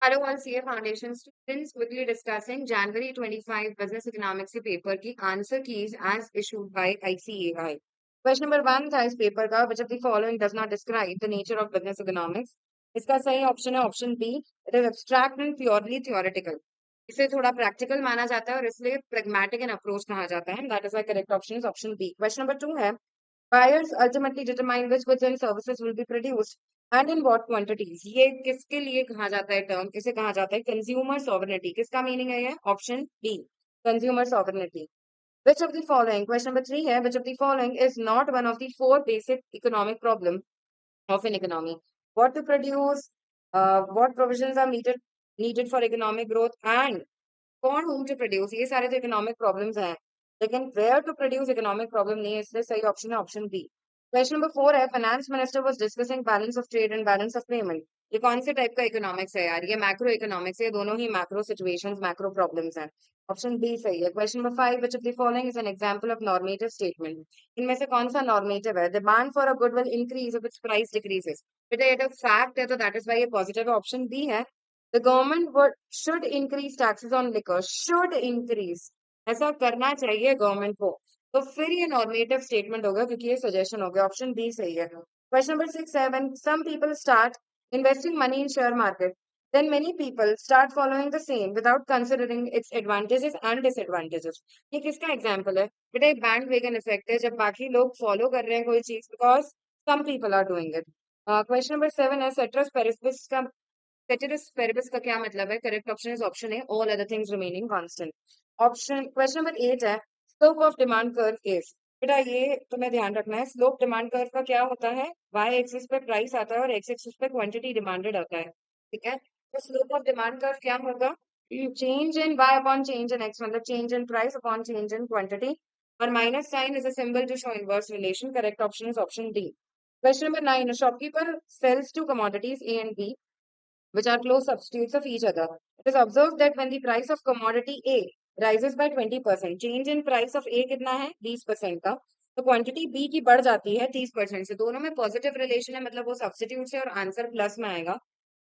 Hello all CA foundation students quickly discussing जनवरी 25 business economics के paper की answer keys as issued by ICAI. Question number 1 था इस पेपर का, which of the following does not describe the nature of business economics. इसका सही option है option B, it is abstract and purely theoretical. इसे थोड़ा प्रैक्टिकल माना जाता है और इसलिए प्रैग्मेटिक एंड अप्रोच कहा जाता है। That is why correct option is option B. Question number 2 है, buyers ultimately determine which goods and services will be produced and in what quantities। ये किसके लिए कहा जाता है टर्म, इसे कहा जाता है कंज्यूमर सॉवरेनिटी। किसका मीनिंग है ये? Option B, consumer sovereignty. Which of the following, question number 3 है, which of the following is not one of the four basic economic problem of an economy? What to produce, what provisions are needed for economic growth and कौन whom to produce, ये सारे तो economic problems हैं, लेकिन where to produce economic problem नहीं है, इसलिए सही ऑप्शन है ऑप्शन बी। क्वेश्चन नंबर 4 है, finance minister was discussing balance of trade and balance of payment. ये कौन से टाइप का इकोनॉमिक्स है यार? ये मैक्रो इकोनॉमिक्स है, दोनों ही मैक्रो सिचुएशंस, मैक्रो प्रॉब्लम्स हैं। ऑप्शन बी सही है। Question number 5, which of the following is an example of normative statement. इनमें से कौन सा नॉर्मेटिव है? Demand for a good will increase if it's price decreases. बेटा ये तो फैक्ट है, तो दैट इज व्हाई ये पॉजिटिव है, ऑप्शन बी है। The government would should increase taxes on liquor, should increase, ऐसा करना चाहिए गवर्नमेंट को। तो फिर ये नॉर्मेटिव स्टेटमेंट होगा, क्योंकि ये सजेशन हो गया, ऑप्शन बी सही है। क्वेश्चन नंबर 6 है, when some people start investing money in share market, then many people start following the same without considering its advantages and disadvantages। ये किसका एग्जाम्पल है? बेटा एक बैंड वेगन इफेक्ट है, जब बाकी लोग फॉलो कर रहे हैं कोई चीज, because some people are doing it। Question number 7 है, ceteris paribus का ceteris paribus का क्या मतलब है? करेक्ट ऑप्शन इज ऑप्शन है, all other things remaining constant. Option question number 8 है, slope of demand curve is. बेटा ये तुम्हें ध्यान रखना है, स्लोप डिमांड कर्व का क्या होता है? वाई एक्सिस पे प्राइस आता है और एक्स एक्सिस पे क्वांटिटी डिमांडेड आता है, ठीक है? तो स्लोप ऑफ डिमांड कर्व क्या होगा? Change in y upon change in x, मतलब change in price upon change in quantity, और minus sign is a symbol to show inverse relation. Correct option is option D. Question number 9, shopkeeper sells two commodities A and B which are close substitutes of each other. It is observed that when the price of commodity A rises by 20%, change in price of A कितना है? 20% का, तो quantity B की बढ़ जाती है 30% से। दोनों में पॉजिटिव रिलेशन है, मतलब वो सब्सटीट्यूट से, और आंसर प्लस में आएगा।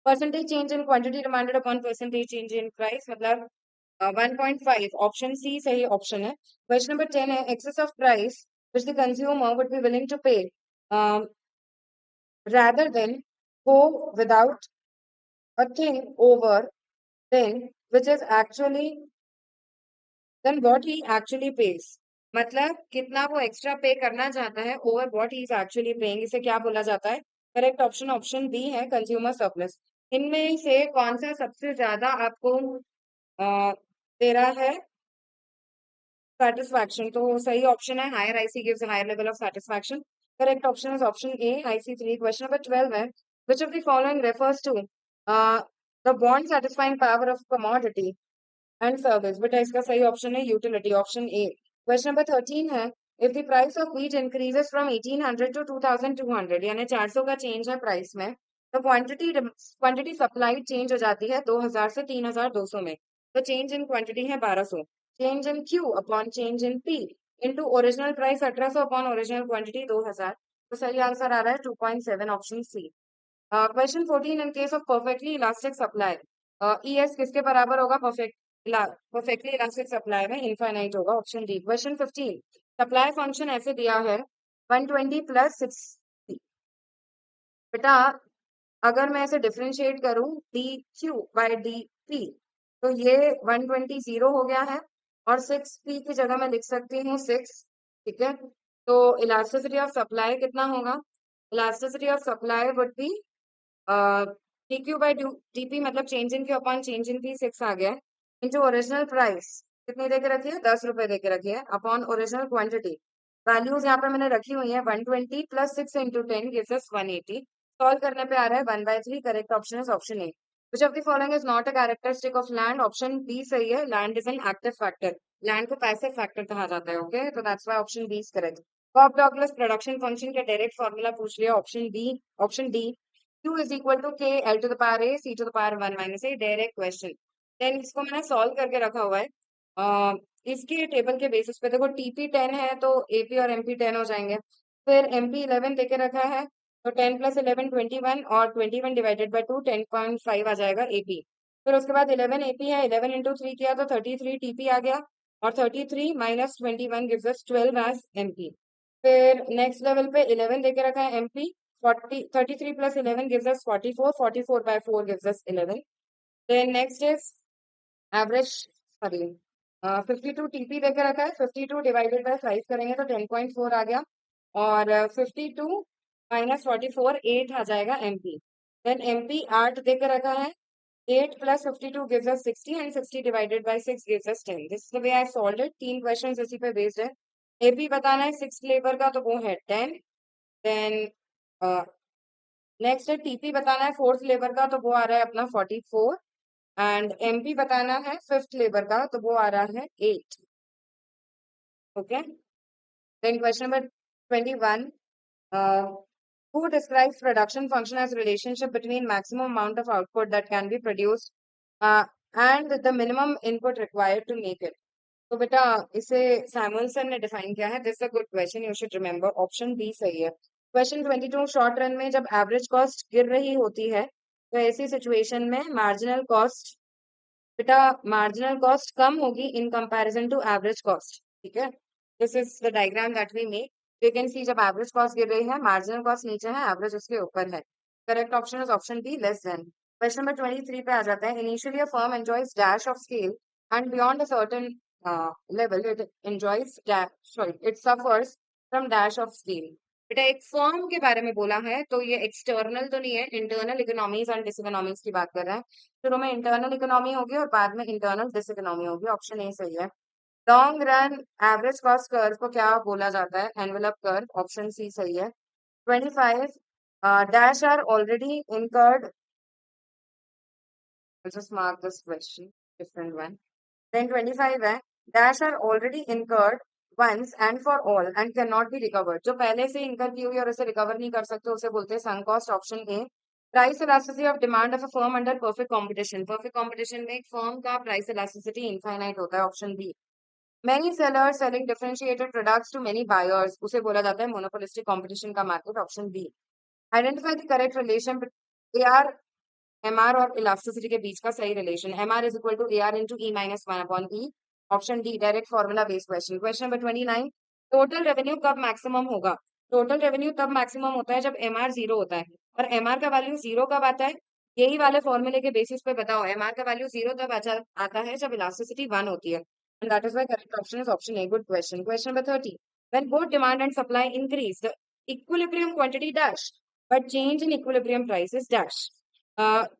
Percentage change in quantity demanded upon percentage change in price, मतलब 1.5, ऑप्शन सी सही ऑप्शन है। क्वेश्चन नंबर 10 है, excess of price which the consumer would be willing to pay rather than go without a thing over then which is actually then what he actually pays। मतलब कितना वो extra पे करना चाहता है over what he is actually paying, इसे क्या बोला जाता है? करेक्ट ऑप्शन ऑप्शन बी है, कंज्यूमर सरप्लस। इनमें से कौन सा सबसे ज्यादा आपको दे रहा है satisfaction? तो सही ऑप्शन है higher IC gives higher level of satisfaction। Correct option is option A, IC3। Question number 12 है, which of the following refers to the bond satisfying power of commodity and service? बेटा इसका सही option है utility, option A. Question number 13 है, if the price of wheat increases from 1800 to 2200, यानी 400 का change है price में, तो क्वांटिटी क्वांटिटी सप्लाई चेंज हो जाती है 2000 से 3200 में, तो चेंज इन क्वांटिटी है 1200। Change in Q upon change in P into original price 1800 upon original quantity 2000, तो सही आंसर आ रहा है 2.7, option C. Question 14, in case of perfectly elastic supply, ES किसके बराबर होगा? परफेक्टली इलास्टिक सप्लाई में इनफाइनाइट होगा, option D. Question 15, supply function ऐसे दिया है 120 प्लस 60। बेटा अगर मैं ऐसे डिफरेंशिएट करूं D q by d P, तो ये 120 जीरो हो गया है, और 6p की जगह मैं लिख सकती हूँ 6, ठीक है? तो इलास्टिसिटी ऑफ सप्लाई कितना होगा? Elasticity of supply would be d q by d p, मतलब change in Q upon change in p 6 आ गया है, इंटू ओरिजिनल प्राइस कितनी दे के रखी है? 10 रुपए दे के रखी है, अपॉन ओरिजिनल क्वांटिटी। वैल्यूज यहाँ पे मैंने रखी हुई है, 120 plus 6 into 10 gives us 180। Solve करने पे आ रहा है 1/3। Correct option is option A. Which of the following is not a characteristic of land? Option B सही है, land is an active factor. Land को पैसिव फैक्टर कहा जाता है, ओके? तो that's why option B is correct. Cobb Douglas production function का direct formula पूछ लिया, option B, option D. Q is equal to K L to the power A C to the power 1 minus A, direct question. Then इसको मैंने solve करके रखा हुआ है। इसके टेबल के बेसिस पे देखो, TP 10 है तो AP और MP 10 हो जाएंगे, फिर MP 11 देके रखा है, तो 10 प्लस 11 21, और 21 डिवाइडेड बाई 2 10.5 आ जाएगा AP। फिर उसके बाद 11 एपी है, 11 इंटू 3 किया तो 33 टीपी आ गया, और 33 minus 21 gives us 12 as MP. फिर नेक्स्ट लेवल पे 11 देके रखा है MP, 33 plus 11 gives us 44, 44 by 4 gives us 11। Then next is average, sorry 52 TP देके रखा है, 52 डिवाइडेड बाय 5 करेंगे तो 10.4 आ गया, और 52 माइनस 44 8 आ जाएगा एमपी। देन एमपी 8 देके रखा है, 8 plus 52 gives us 60 and 60 divided by 6 gives us 10. This is the way I solved it. 3 questions इसी पे based है। AP बताना है 6 लेबर का तो वो है 10। Then नेक्स्ट है TP बताना है 4th लेबर का तो वो आ रहा है अपना 44। एंड MP बताना है 5th लेबर का तो वो आ रहा है 8। Okay, then question number 21, who describes production function as relationship between maximum amount of output that can be produced uh, and the minimum input required to make it? तो बेटा इसे सैमुअलसन ने define किया है। This a good question, you should remember, option B सही है। Question 22, short run में जब एवरेज कॉस्ट गिर रही होती है तो ऐसी सिचुएशन में मार्जिनल कॉस्ट, बेटा मार्जिनल कॉस्ट कम होगी in comparison to average cost, ठीक है। This is the diagram that we make. You can see जब एवरेज कॉस्ट गिर रही है, मार्जिनल कॉस्ट नीचे है, एवरेज उसके ऊपर है। Correct option is option B, less than. Question number 23 पे आ जाता है। Initially a firm enjoys dash of scale and beyond a certain level it enjoys sorry it suffers from dash of scale. बेटा एक firm के बारे में बोला है तो ये एक्सटर्नल तो नहीं है, इंटरनल इकोनॉमीज एंड डिसइकोनॉमीज की बात कर रहे हैं। शुरू में इंटरनल इकोनॉमी होगी और बाद में इंटरनल डिस इकोनॉमी होगी, ऑप्शन ए सही है। Long run average cost curve को क्या बोला जाता है? एनवेलप कर्व, ऑप्शन सी सही है। 25, dash are already incurred, just mark this question, different one. Then 25 है, dash are already incurred once and for all and cannot be recovered. जो पहले से incur की हुई और उसे recover नहीं कर सकते उसे बोलते हैं sunk cost, option A. Price elasticity of demand of a firm under perfect competition. Perfect competition में एक firm का price elasticity infinite होता है, option B. Many sellers selling differentiated products to many buyers, उसे बोला जाता है monopolistic competition का market, option B. Identify the correct relation between AR MR और इलास्टिसिटी के बीच का सही relation. MR is equal to AR into E minus 1 upon E, option D, direct formula based question. Question number 29, total revenue कब maximum होगा? Total revenue तब maximum होता है जब MR 0 होता है। और MR का वैल्यू 0 कब आता है? यही वाले फॉर्मूले के बेसिस पे बताओ। MR का वैल्यू 0 तब आता है जब इलास्टिसिटी 1 होती है। And that is why correct option is option A, good question. Question number 30, when both demand and supply increase the equilibrium quantity dash but change in equilibrium price is dash.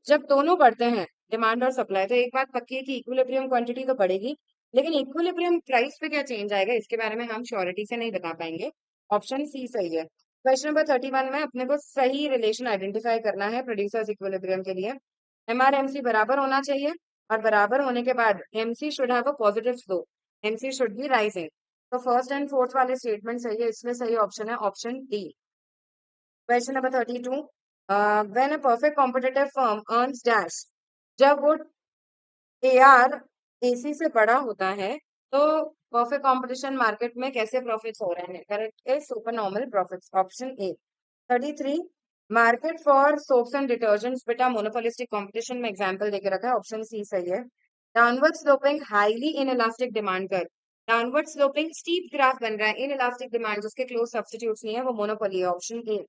जब दोनों बढ़ते हैं demand और supply तो एक बात पक्की है कि इक्विलिब्रियम क्वांटिटी तो बढ़ेगी, लेकिन इक्विलिब्रियम प्राइस पे क्या चेंज आएगा इसके बारे में हम श्योरिटी से नहीं बता पाएंगे, ऑप्शन सी सही है। क्वेश्चन नंबर 31 में अपने को सही रिलेशन आइडेंटिफाई करना है प्रोड्यूसर्स इक्विलिब्रियम के लिए। MR MC बराबर होना चाहिए और बराबर होने के बाद MC should have a positive slope, MC should be rising. तो फर्स्ट एंड फोर्थ वाले स्टेटमेंट सही है, इसमें सही ऑप्शन है option D. Question number 32, when a perfect competitive firm earns dash, जब वो AR AC से बड़ा होता है तो परफेक्ट कंपटीशन मार्केट में कैसे प्रॉफिट्स हो रहे हैं? Correct is super normal profits, option A. 33, market for soaps and detergents, बेटा मोनोपोलिस्टिक कंपटीशन में एग्जांपल देके रखा है, ऑप्शन सी सही है। Downward sloping highly inelastic demand कर, डाउनवर्ड स्लोपिंग स्टीप ग्राफ बन रहा है, इनइलास्टिक डिमांड जिसके क्लोज सब्स्टिट्यूट्स नहीं है वो मोनोपोली है, option A.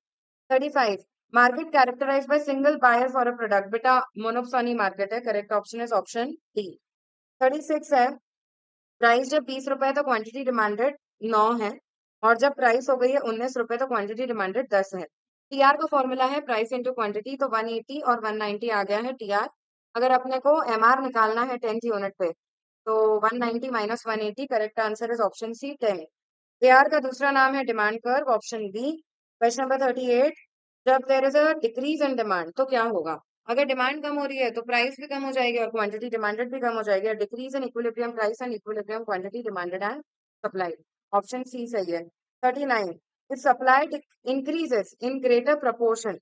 35, market characterized by single buyer for a product, बेटा मोनोपोली मार्केट है, correct option is option D. 36 है, प्राइस जब 20 रुपए तो क्वांटिटी डिमांडेड 9 है, और जब प्राइस हो गई है 19 रुपए तो क्वांटिटी डिमांडेड 10 है। टीआर का फॉर्मूला है प्राइस इंटू क्वांटिटी, तो 180 और 190 आ गया है टीआर। अगर अपने को एमआर निकालना है 10th यूनिट पे तो 190 minus 180, correct answer is option C 10। AR का दूसरा नाम है demand curve, option B. Question number 38, जब there is a decrease in demand तो क्या होगा? अगर डिमांड कम हो रही है तो प्राइस भी कम हो जाएगी और क्वांटिटी डिमांडेड भी कम हो जाएगी। Decrease in equilibrium price and equilibrium quantity demanded and supply, option C सही है। 39, if supply increases in greater proportion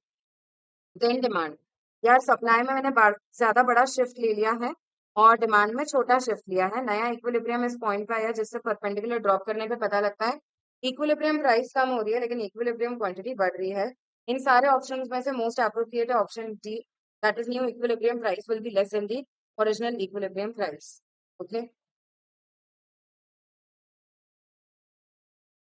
than demand, यार सप्लाई में मैंने ज्यादा बड़ा शिफ्ट ले लिया है और डिमांड में छोटा शिफ्ट लिया है। नया इक्विलिब्रियम इस पॉइंट पे आया जिससे परपेंडिकुलर ड्रॉप करने पे पता लगता है इक्विलिब्रियम प्राइस कम हो रही है लेकिन इक्विलिब्रियम क्वांटिटी बढ़ रही है। इन सारे ऑप्शंस में से मोस्ट अप्रोप्रिएट है option D, that is new equilibrium price will be less than the original equilibrium price. Okay,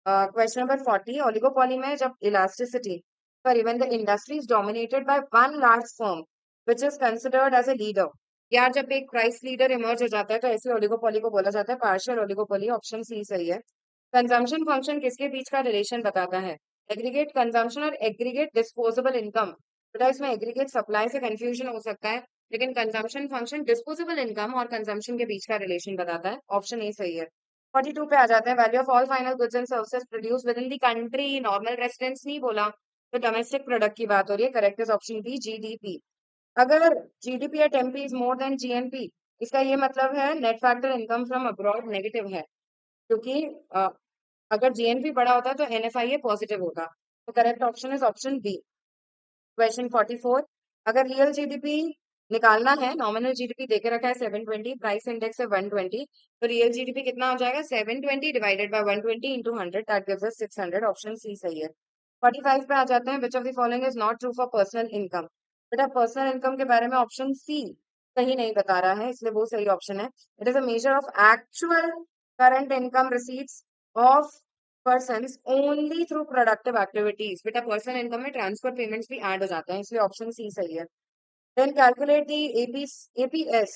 question number 40, oligopoly में जब elasticity sorry when the industry is dominated by one large firm which is considered as a leader, यार जब एक price leader emerge हो जाता है तो ऐसे ओलिगोपॉली को बोला जाता है पार्शियल ओलिगोपॉली। ऑप्शन सी सही है। कंजम्पशन फंक्शन किसके बीच का रिलेशन बताता है? एग्रीगेट कंजम्पशन और एग्रीगेट डिस्पोजेबल इनकम। बेटा इसमें एग्रीगेट सप्लाई से कंफ्यूजन हो सकता है, लेकिन कंजम्पशन फंक्शन डिस्पोजेबल इनकम और कंजम्पशन के बीच का रिलेशन बताता है। ऑप्शन ए सही है। 42 पे आ जाते हैं, value of all final goods and services produce with in the country. Normal residence नहीं बोला, तो डोमेस्टिक प्रोडक्ट की बात हो रही है। Correct is option B, GDP. अगर GDP at MP is more than GNP, इसका ये मतलब है net factor income from abroad negative है, क्योंकि अगर जीएनपी बड़ा होता तो एनएफआईए पॉजिटिव होता। तो correct option is option B. Question 44, अगर रियल जीडीपी निकालना है, नॉमिनल जीडीपी देके रखा है 720, प्राइस इंडेक्स है 120, तो रियल जीडीपी कितना हो जाएगा? 720 divided by 120 into 100, that gives us 600। Option C सही है। 45 पे आ जाते हैं, which of the following is not true for personal income. बेटा पर्सनल इनकम के बारे में ऑप्शन सी सही नहीं बता रहा है, इसलिए वो सही ऑप्शन है। It is a measure of actual current income receipts of persons only through productive activities. बेटा पर्सनल इनकम में ट्रांसफर पेमेंट्स भी ऐड हो जाते हैं, इसलिए ऑप्शन सी सही है। Then calculate the APS,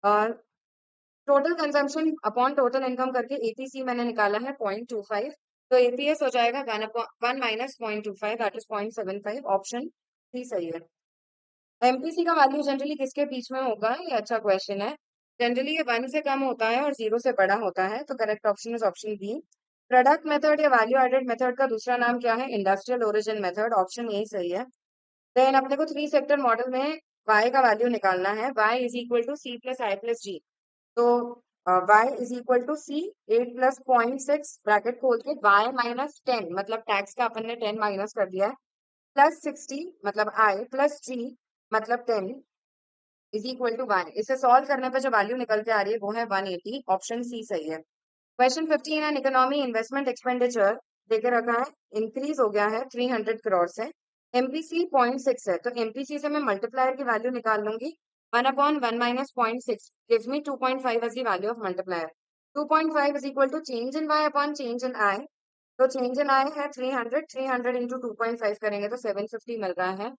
total consumption upon total income करके एपीसी मैंने निकाला है 0.25, तो एपीएस हो जाएगा 1 minus 0.25, that is 0.75। Option C सही है। एमपीसी का वैल्यू जनरली किसके बीच में होगा? ये अच्छा क्वेश्चन है। जनरली ये 1 से कम होता है और 0 से बड़ा होता है, तो correct option is option B. Product method या वैल्यू एडेड मेथड का दूसरा नाम क्या है? Industrial origin method. Option A सही है। देन अपने को 3 सेक्टर मॉडल में y का वैल्यू निकालना है। y is equal to C plus I plus G, तो y is equal to C 8 plus 0.6 bracket खोल के y माइनस 10, मतलब टैक्स का अपन ने 10 माइनस कर दिया है, प्लस 60 मतलब i प्लस g मतलब 10 इज इक्वल टू 1। इसे सॉल्व करने पर जो वैल्यू निकल के आ रही है वो है 180। ऑप्शन सी सही है। Question 15 an economy investment expenditure देके रखा है, इंक्रीज हो गया है 300 करोड़ से, एमपीसी 0.6 है, तो एमपीसी से मैं मल्टीप्लायर की वैल्यू निकाल लूंगी। 1/1 minus 0.6 gives me 2.5 as the value of multiplier. 2.5 is equal to change in y upon change in I, तो चेंज इन आई है 300, 300 इंटू 2.5 करेंगे तो 750 मिल रहा है।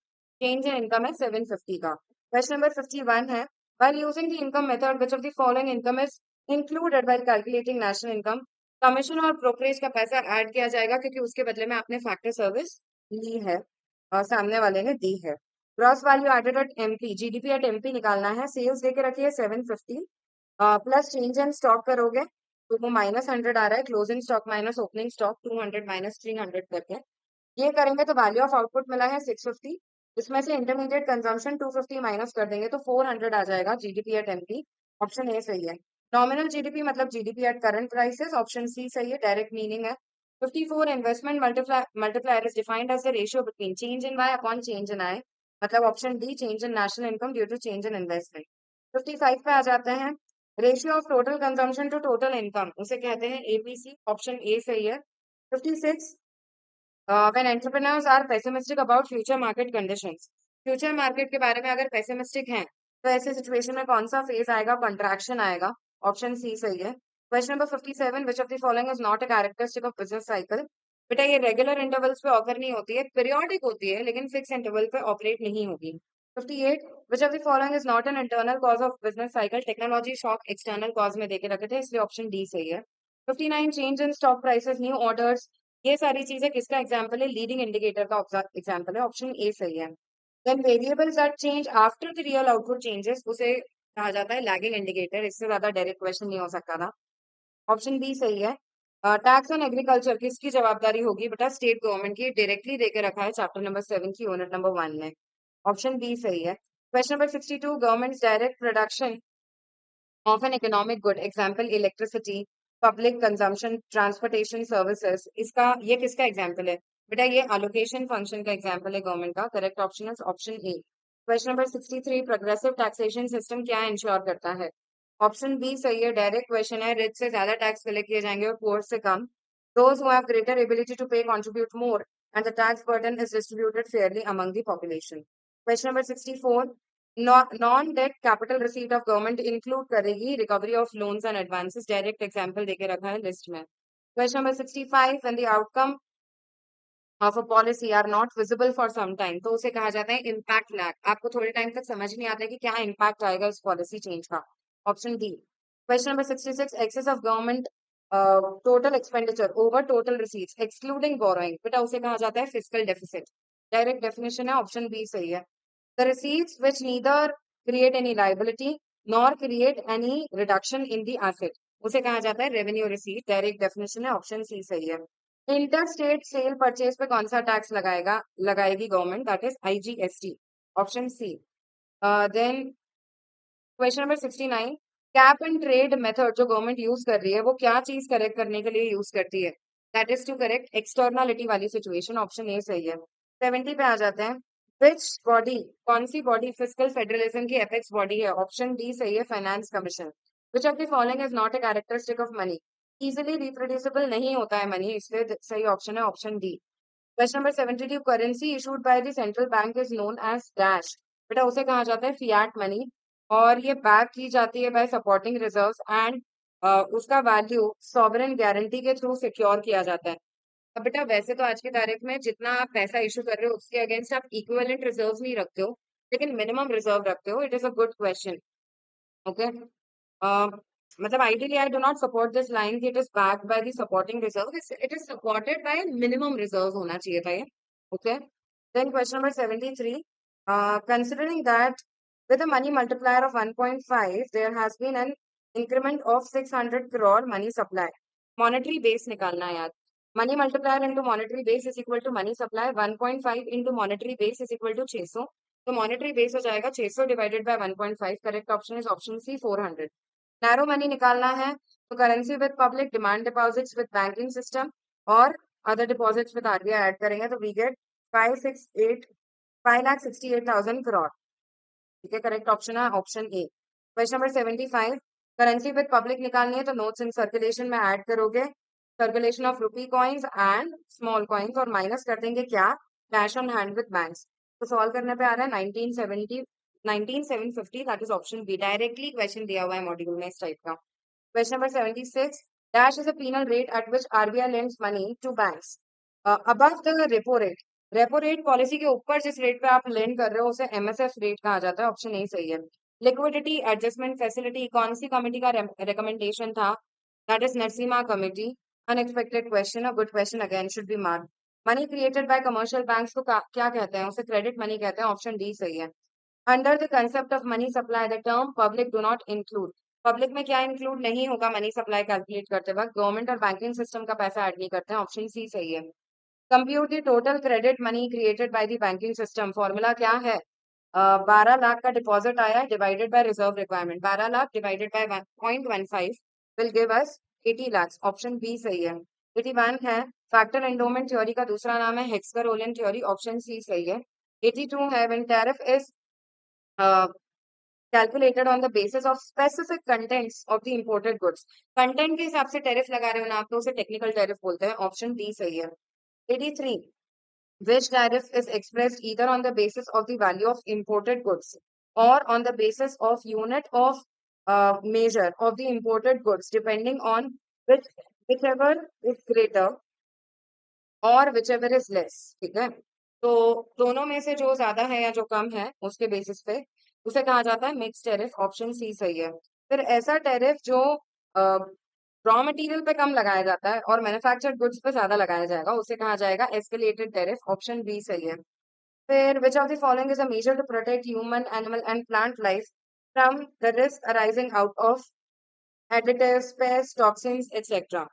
चेंज इन इनकम है 750 का। क्वेश्चन नंबर 51 है, while using the income method which of the following income is included while calculating national income? Commission और ब्रोकरेज का पैसा ऐड किया जाएगा क्योंकि उसके बदले में आपने फैक्टर सर्विस ली है और सामने वाले ने दी है। Gross value added at MP, GDP at MP निकालना है। सेल्स देके रखी है 750, प्लस चेंज इन स्टॉक करोगे तो वो माइनस 100 आ रहा है, closing stock minus opening stock 200 minus 300 करके ये करेंगे तो वैल्यू ऑफ आउटपुट मिला है 650। इसमें से इंटरमीडिएट कंजम्पशन 250 माइनस कर देंगे तो 400 आ जाएगा GDP at MP. Option A सही है। नॉमिनल जीडीपी मतलब GDP at current prices. Option C सही है, डायरेक्ट मीनिंग है। 54 investment multiplier is defined as the ratio between change in y upon change in I, मतलब option D change in national income due to change in investment. 55 पे आ जाते हैं, ratio of total consumption to total income उसे कहते हैं APC. Option A सही है। 56, when entrepreneurs are pessimistic about future market conditions, future market के बारे में अगर पेसिमिस्टिक हैं तो ऐसे सिचुएशन में कौन सा फेज आएगा? कंट्रैक्शन आएगा। ऑप्शन सी सही है। Question number 57, which of the following is not a characteristic of business cycle? बेटा ये रेगुलर इंटरवल्स पे ऑकर नहीं होती है, पीरियोडिक होती है लेकिन फिक्स इंटरवल पे ऑपरेट नहीं होगी। 58, विच of the following is not an internal cause of business cycle? Technology shock external cause में देके रखे थे, इसलिए ऑप्शन डी सही है। 59, change in stock prices, new orders, ये सारी चीजें किसका एग्जाम्पल है? लीडिंग इंडिकेटर का एग्जाम्पल है। ऑप्शन ए सही है। Then variables that change after the real output changes उसे कहा जाता है लैगिंग इंडिकेटर। इससे ज्यादा डायरेक्ट क्वेश्चन नहीं हो सकता था। ऑप्शन बी सही है। टैक्स ऑन एग्रीकल्चर किसकी जवाबदारी होगी? बेटा स्टेट गवर्नमेंट की, डायरेक्टली देके रखा है चैप्टर नंबर 7 की यूनिट नंबर 1 में। ऑप्शन बी सही है। Question number 62, government direct production of an economic good, example electricity, public consumption, transportation services, इसका ये किसका एग्जाम्पल है? बेटा ये allocation function का एग्जाम्पल है गवर्नमेंट का। करेक्ट ऑप्शन है option A. Question number 63, progressive taxation system क्या इंश्योर करता है? ऑप्शन बी सही है, डायरेक्ट क्वेश्चन है। रिच से ज्यादा टैक्स कलेक्ट किए जाएंगे और पुअर से कम। Those who have greater ability to pay contribute more and the tax burden is distributed fairly among the population. Question number 64, non debt capital receipt of government include करेगी recovery of loans and advances, direct example देके रखा है list में। Question number 65, when the outcome of a policy are not visible for some time, तो उसे कहा जाता है इम्पैक्ट लैग। आपको थोड़े टाइम तक समझ नहीं आता है कि क्या इम्पैक्ट आएगा इस पॉलिसी चेंज का, option D. Question number 66, excess of government total expenditure over total receipts excluding borrowing, बेटा उसे कहा जाता है फिस्कल डेफिसिट, डायरेक्ट डेफिनेशन है, ऑप्शन बी सही है। The receipts which neither create any liability nor create any reduction in the asset, उसे कहा जाता है रेवेन्यू रिसीट, डायरेक्ट डेफिनेशन है, ऑप्शन सी सही है। इंटर स्टेट सेल परचेज पे कौन सा टैक्स लगाएगी government, that is IGST, option C. Then question number 69, cap and trade method जो गवर्नमेंट यूज कर रही है वो क्या चीज करेक्ट करने के लिए यूज करती है, that is to correct externality वाली सिचुएशन, ऑप्शन ए सही है। 70 पे आ जाते हैं, विच बॉडी, कौन सी बॉडी फिस्कल फेडरलिज्म की एपेक्स बॉडी है, ऑप्शन डी सही है, finance commission. Which of the following is not a characteristic of money, easily reproducible नहीं होता है मनी, इसलिए सही ऑप्शन है option D. Question number 72, currency issued by the central bank is known as dash, बेटा उसे कहा जाता है फियाट मनी, और ये बैक की जाती है बाय सपोर्टिंग रिजर्व्स एंड उसका वैल्यू सॉवरेन गारंटी के थ्रू सिक्योर किया जाता है। अब बेटा वैसे तो आज की तारीख में जितना आप पैसा इशू कर रहे हो उसके अगेंस्ट आप इक्विवेलेंट रिजर्व नहीं रखते हो, लेकिन मिनिमम रिजर्व रखते हो। It is a good question, okay. मतलब ideally I do not support this line कि it is backed by the supporting reserve, it is supported by minimum reserve होना चाहिए था ये, okay। Then question number 73, considering that with a money multiplier of 1.5 there has been an increment of 600 crore money supply, monetary base निकालना है यार, money multiplier into monetary base is equal to money supply, 1.5 into monetary base is equal to 600, तो monetary base हो जाएगा 600 divided by 1.5, correct option is option C 400। Narrow money निकालना है तो currency with public, demand deposits with banking system और other deposits with RBI add करेंगे तो we get 5,68,000 crore, ठीक है, करेक्ट ऑप्शन है option A. Question number 75, currency with public निकालनी है तो नोट्स इन सर्कुलेशन में ऐड करोगे circulation of rupee coins and small coins और माइनस कर देंगे क्या, cash on hand with banks. तो सॉल्व करने पे आ रहा है 1970 19750, that is option B, directly question दिया हुआ है मॉड्यूल में इस टाइप का। Question number 76, dash is a penal rate at which RBI lends money to banks above the repo rate, repo rate policy के ऊपर जिस रेट पे आप लेंड कर रहे हो उसे एमएसएफ रेट कहा जाता है, ऑप्शन ए सही है। लिक्विडिटी एडजस्टमेंट फैसिलिटी कौन सी कमेटी का रिकमेंडेशन था, that is Narasimha committee. Unexpected question, a good question again, should be mark. Money created bye commercial banks को क्या कहते हैं, उसे क्रेडिट मनी कहते हैं, ऑप्शन डी सही है। Under the concept of money supply the term public do not include, public में क्या इंक्लूड नहीं होगा मनी सप्लाई कैलकुलेट करते वक्त, गवर्नमेंट और बैंकिंग सिस्टम का पैसा ऐड नहीं करते हैं, ऑप्शन सी सही है। Compute the total credit money created by the banking system, formula क्या है, 12 लाख का डिपॉजिट आया divided by reserve requirement, 12 lakh divided by 0.15 will give us 80 lakh, option B सही है। 81 है, फैक्टर एंडोमेंट थ्योरी का दूसरा नाम है हेक्सकर-ओलियन थ्योरी, ऑप्शन सी सही है। 82 है, when tariff is calculated on the basis of specific contents of the imported goods, content के हिसाब से टैरिफ लगा रहे हो ना आप, तो उसे टेक्निकल टैरिफ बोलते हैं, ऑप्शन डी सही है। 83, which tariff is expressed either on the basis of the value of imported goods or on the basis of unit of measure of the imported goods depending on whichever is greater और whichever is less, ठीक है। तो दोनों में से जो ज्यादा है या जो कम है उसके बेसिस पे उसे कहा जाता है मिक्स टैरिफ, ऑप्शन सी सही है। फिर ऐसा टैरिफ जो रॉ मटेरियल पे कम लगाया जाता है और मैन्युफैक्चर्ड गुड्स पे ज्यादा लगाया जाएगा उसे कहा जाएगा एस्केलेटेड टैरिफ, ऑप्शन बी सही है। फिर which of the following is a measure to protect human animal and plant life from the risk arising out of additives, pest, toxins etcetera,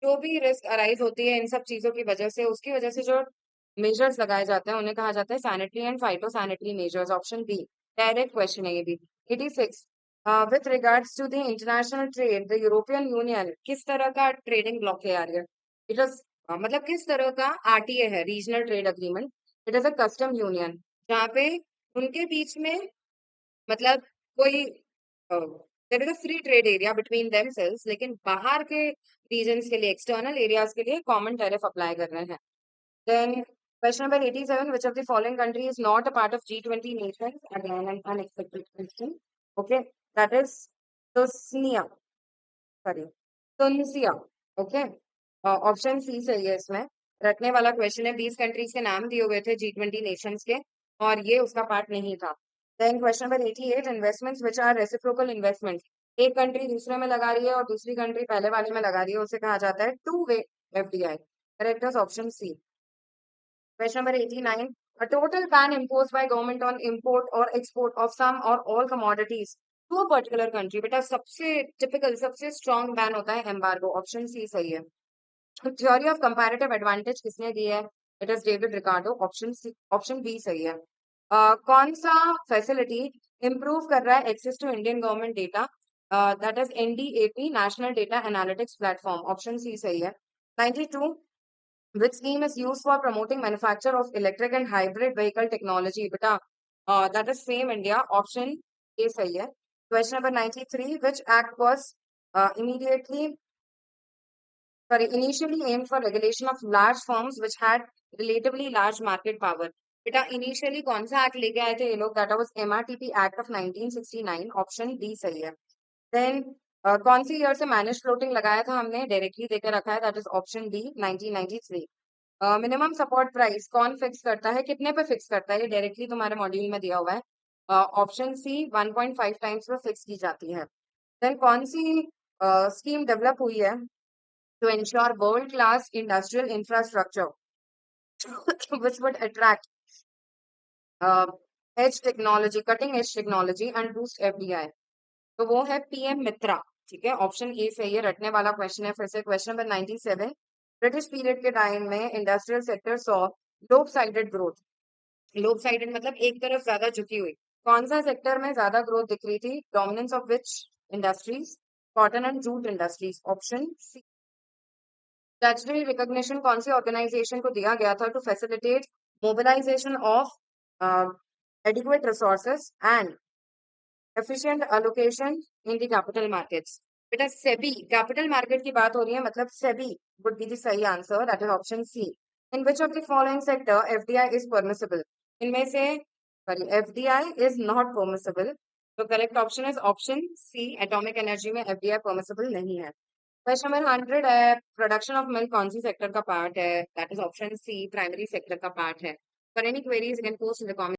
जो भी रिस्क अराइज होती है इन सब चीजों की वजह से, उसकी वजह से जो मेजर्स लगाए जाते हैं उन्हें कहा जाता है sanitary and phytosanitary measures, option B, direct question है ये भी। 86, with regards to the international trade the European Union किस तरह का ट्रेडिंग ब्लॉक है यार ये, इट इज मतलब किस तरह का आरटीए है, regional trade agreement, it is a custom union, जहाँ पे उनके बीच में मतलब कोई there is a free trade area between themselves, लेकिन बाहर के रीजन्स के लिए एक्सटर्नल एरियाज के लिए कॉमन टैरिफ अप्लाई कर रहे हैं। Then Question number 87, which of the following country is not a part of G20 nations? Again, an unexpected question. Okay, that is Tunisia. Sorry, Tunisia. Okay, option C सही है इसमें। रटने वाला question है, 20 countries के नाम दिए हुए थे G20 नेशंस के, और ये उसका पार्ट नहीं था। Then question number 88, investments which are reciprocal investment, एक कंट्री दूसरे में लगा रही है और दूसरी कंट्री पहले वाले में लगा रही है, उसे कहा जाता है टू वे एफडीआई। करेक्ट है option C. Question number 89. A total ban imposed by government on import or export of some or all commodities to a particular country. बेटा सबसे typical, सबसे strong ban होता है embargo. Option C सही है. Theory of comparative advantage किसने दी है? It is David Ricardo. Option C, option B सही है. कौन सा facility improve कर रहा है access to Indian government data? That is NDAP, National Data Analytics Platform. Option C सही है. 92. Which scheme is used for promoting manufacture of electric and hybrid vehicle technology? Beta, that is Same India. Option A सही है. Question number 93. Which act was initially aimed for regulation of large firms which had relatively large market power? बेटा initially कौन सा act लेके आए थे ये लोग? That was MRTP Act of 1969. Option D सही है. Then कौन सी ईयर से मैनेज फ्लोटिंग लगाया था हमने? डायरेक्टली देकर रखा है, that is option D 1993। Minimum support price कौन फिक्स करता है, कितने पे फिक्स करता है? ये डायरेक्टली तुम्हारे मॉड्यूल में दिया हुआ है। ऑप्शन सी 1.5 टाइम्स पे फिक्स की जाती है। देन कौन सी स्कीम डेवलप हुई है to ensure world class industrial infrastructure which would attract edge technology, cutting edge technology and boost FDI? तो वो है पीएम मित्रा। ठीक है, ऑप्शन ए सही है। रटने वाला क्वेश्चन है फिर से। क्वेश्चन नंबर 97, ब्रिटिश पीरियड के टाइम में इंडस्ट्रियल सेक्टर सॉ लोप साइडेड ग्रोथ। लोप साइडेड मतलब एक तरफ ज्यादा झुकी हुई। कौन सा सेक्टर में ज्यादा ग्रोथ दिख रही थी? Dominance of which industries? Cotton and jute industries. Option C. Statutory recognition कौन सी ऑर्गेनाइजेशन को दिया गया था to facilitate mobilization of adequate resources and efficient allocation in the capital markets? बेटा सेबी, कैपिटल मार्केट की बात हो रही है, मतलब सेबी would be the सही answer, that is option C. In which of the following sector FDI is permissible? इनमें से sorry FDI is not permissible. तो correct option is option C, atomic energy में FDI परमिसिबल नहीं है। Question number 100 है, production of milk कौन सी sector का पार्ट है? That is option C, primary sector का पार्ट है। For any queries you can post in the comment.